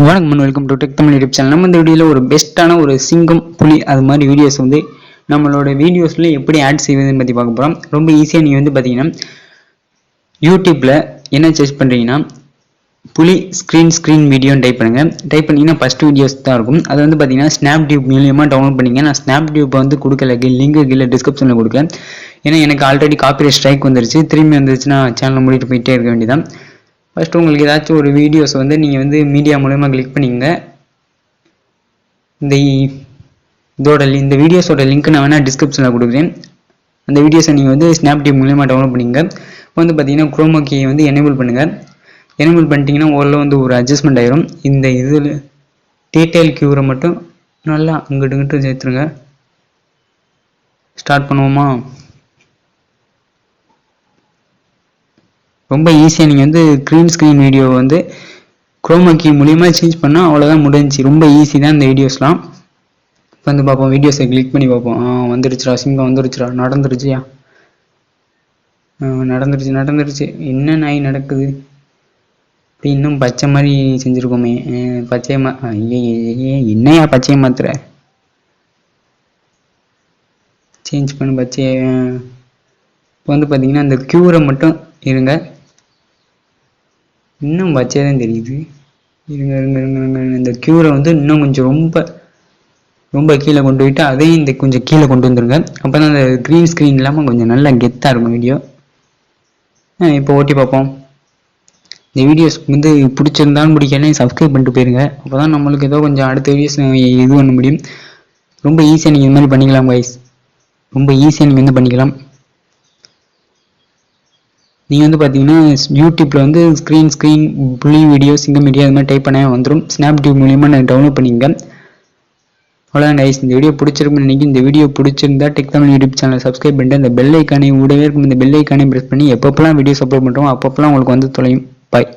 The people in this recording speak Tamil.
வணக்கம் welcome to tech Tamil YouTube channel. நம்ம இந்த வீடியோவில் ஒரு பெஸ்ட்டான ஒரு சிங்கம் புலி அது மாதிரி வீடியோஸ் வந்து நம்மளோட வீடியோஸில் எப்படி ஆட் செய்வதுன்னு பற்றி பார்க்க போகிறோம். ரொம்ப ஈஸியாக நீங்கள் வந்து பார்த்தீங்கன்னா யூடியூப்பில் என்ன சர்ச் பண்ணுறீங்கன்னா புலி ஸ்க்ரீன் வீடியோன்னு டைப் பண்ணுங்கள். டைப் பண்ணிங்கன்னா ஃபஸ்ட் வீடியோஸ் தான் இருக்கும். அது வந்து பார்த்தீங்கன்னா ஸ்னாப் டியூப் மூலியமாக டவுன்லோட் பண்ணிங்க. நான் ஸ்னாப் டியூப்பை வந்து கொடுக்கல, லிங்க் கீழே டிஸ்கிரிப்ஷனில் கொடுக்கல. ஏன்னா எனக்கு ஆல்ரெடி காப்பிரைட் ஸ்ட்ரைக் வந்துருச்சு. திரும்பி வந்துருச்சுன்னா சேனலை மூடிட்டு போயிட்டே இருக்க வேண்டியதான். ஃபஸ்ட்டு உங்களுக்கு ஏதாச்சும் ஒரு வீடியோஸ் வந்து நீங்கள் வந்து மீடியா மூலமாக கிளிக் பண்ணிங்க. இந்த வீடியோஸோட லிங்க் நான் வேணால் டிஸ்கிரிப்ஷனில் கொடுக்குறேன். அந்த வீடியோஸை நீங்கள் வந்து ஸ்னாப்டியூப் மூலமாக டவுன்லோட் பண்ணிங்க. வந்து பார்த்தீங்கன்னா குரோமா கீயை வந்து எனேபிள் பண்ணுங்கள். எனேபிள் பண்ணிட்டீங்கன்னா ஓரளவு வந்து ஒரு அட்ஜஸ்ட்மெண்ட் ஆயிரும். இந்த இதில் டீட்டெயில் கியூரை மட்டும் நல்லா இங்கிட்டு சேர்த்துருங்க. ஸ்டார்ட் பண்ணுவோமா? ரொம்ப ஈஸியாக நீங்கள் வந்து க்ரீன் ஸ்க்ரீன் வீடியோ வந்து குரோமா கீ மூலியமாக சேஞ்ச் பண்ணால் அவ்வளோதான், முடிஞ்சிச்சு. ரொம்ப ஈஸி தான் இந்த வீடியோஸ்லாம். இப்போ வந்து பார்ப்போம், வீடியோஸை கிளிக் பண்ணி பார்ப்போம். வந்துருச்சுடா, சிங்கம் வந்துருச்சுடா, நடந்துருச்சியா? நடந்துருச்சு. என்ன நாய் நடக்குது? இப்படி இன்னும் பச்சை மாதிரி செஞ்சுருக்கோமே, பச்சையம்மா. என்னையா பச்சையை மாத்துற? சேஞ்ச் பண்ணு பச்சையை. இப்போ வந்து பார்த்தீங்கன்னா அந்த க்யூரை மட்டும் இருங்க, இன்னும் பச்சையாக தான் தெரியுது. இருங்க. இந்த க்யூரை வந்து இன்னும் கொஞ்சம் ரொம்ப கீழே கொண்டு போயிட்டு அதையும் இந்த கொஞ்சம் கீழே கொண்டு வந்துருங்க. அப்போ தான் அந்த க்ரீன் ஸ்க்ரீன் இல்லாமல் கொஞ்சம் நல்லா கெத்தாக இருக்கும் வீடியோ. இப்போ ஓட்டி பார்ப்போம். இந்த வீடியோஸ் வந்து பிடிச்சிருந்தாலும் பிடிக்கலையும் சப்ஸ்கிரைப் பண்ணிட்டு போயிருங்க. அப்போ தான் நம்மளுக்கு ஏதோ கொஞ்சம் அடுத்த வீடியோஸ் இது பண்ண முடியும். ரொம்ப ஈஸியாக நீங்கள் இந்த மாதிரி பண்ணிக்கலாம் கைஸ். ரொம்ப ஈஸியாக நீங்கள் வந்து பண்ணிக்கலாம். நீங்கள் வந்து பார்த்தீங்கன்னா யூடியூப்பில் வந்து ஸ்க்ரீன் புலி வீடியோ சிங்கம் வீடியோ அது மாதிரி டைப் பண்ண வந்துடும். ஸ்னாப் டியூப் மூலியமாக நான் டவுன்லோட் பண்ணிங்க. அவ்வளோதான் கைஸ். இந்த வீடியோ பிடிச்சிருக்குன்னு நினைக்கிறேன். இந்த வீடியோ பிடிச்சிருந்தா tech Tamil YouTube channel subscribe பண்ணிட்டு இந்த பெல் ஐக்கானை கூடவே இருக்கும். இந்த பெல் ஐக்கானை ப்ரெஸ் பண்ணி எப்பப்பெல்லாம் வீடியோஸ் அப்லோட் பண்ணுறோம் அப்பப்பெல்லாம் உங்களுக்கு வந்து தொலையும். பாய்.